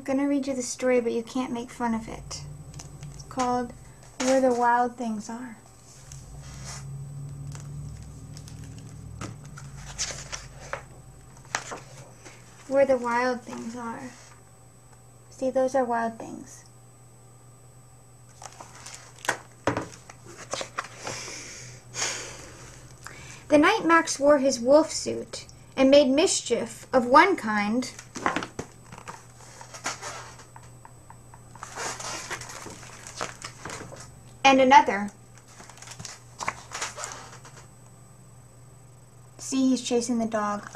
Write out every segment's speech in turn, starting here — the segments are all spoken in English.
going to read you the story, but you can't make fun of it. It's called Where the Wild Things Are. Where the wild things are. See, those are wild things. The night Max wore his wolf suit and made mischief of one kind, and another. See, he's chasing the dog.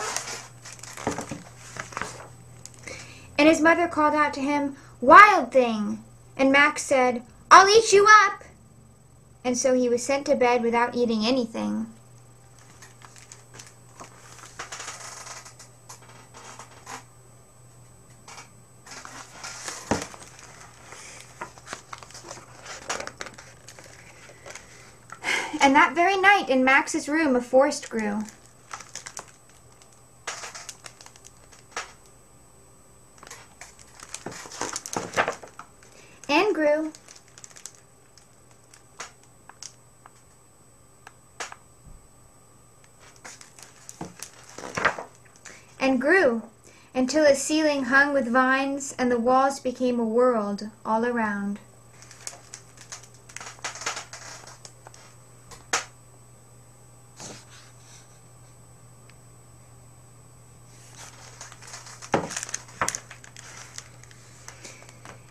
And his mother called out to him, "Wild thing!" And Max said, "I'll eat you up!" And so he was sent to bed without eating anything. And that very night in Max's room a forest grew. And grew. And grew until its ceiling hung with vines and the walls became a world all around.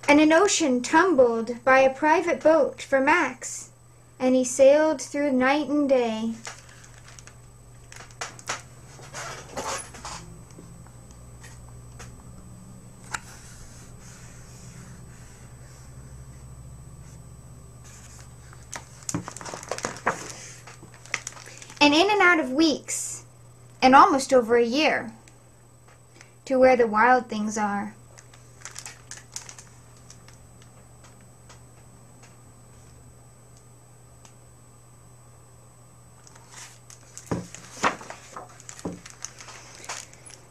And an ocean tumbled by a private boat for Max, and he sailed through night and day. And in and out of weeks, and almost over a year, to where the wild things are.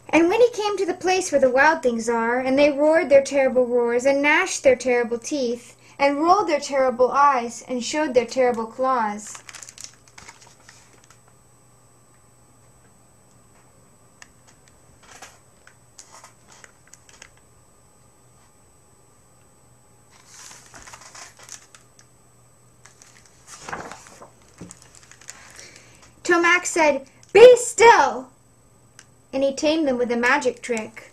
And when he came to the place where the wild things are, and they roared their terrible roars, and gnashed their terrible teeth, and rolled their terrible eyes, and showed their terrible claws, till Max said, "Be still!" And he tamed them with a magic trick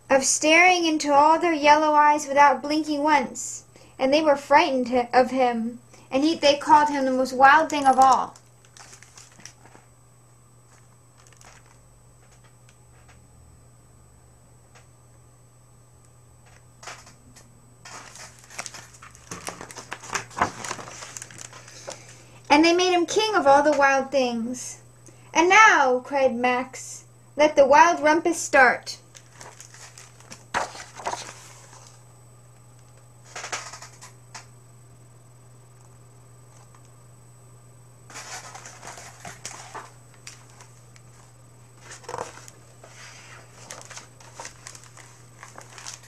of staring into all their yellow eyes without blinking once, and they were frightened of him, and they called him the most wild thing of all. And they made him king of all the wild things. "And now," cried Max, "let the wild rumpus start."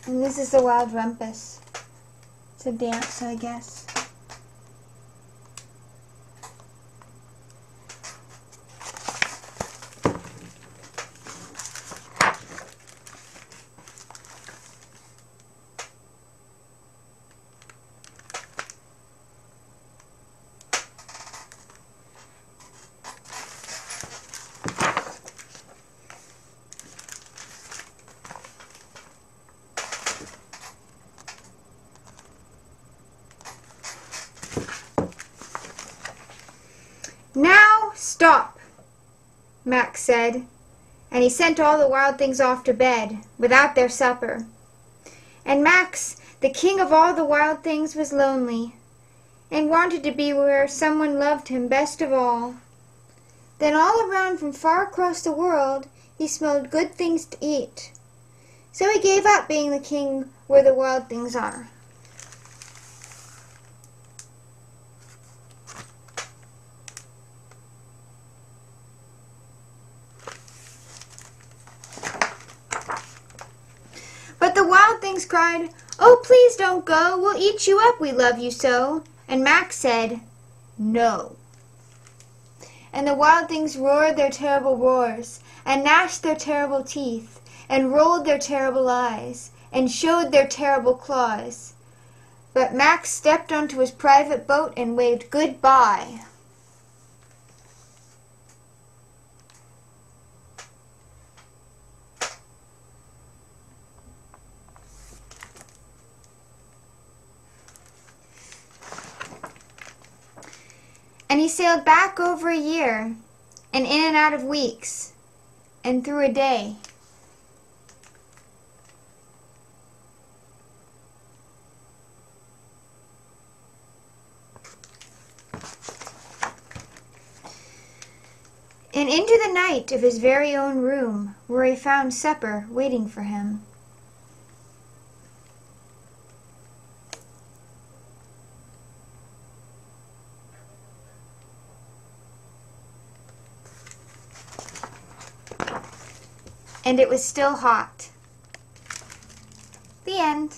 And this is the wild rumpus. It's a dance, I guess. "Now stop," Max said, and he sent all the wild things off to bed without their supper. And Max, the king of all the wild things, was lonely, and wanted to be where someone loved him best of all. Then all around from far across the world he smelled good things to eat. So he gave up being the king where the wild things are. But the things cried, "Oh, please don't go. We'll eat you up, we love you so." And Max said, "No." And the wild things roared their terrible roars, and gnashed their terrible teeth, and rolled their terrible eyes, and showed their terrible claws. But Max stepped onto his private boat and waved goodbye. And he sailed back over a year, and in and out of weeks, and through a day. And into the night of his very own room, where he found supper waiting for him. And it was still hot. The end.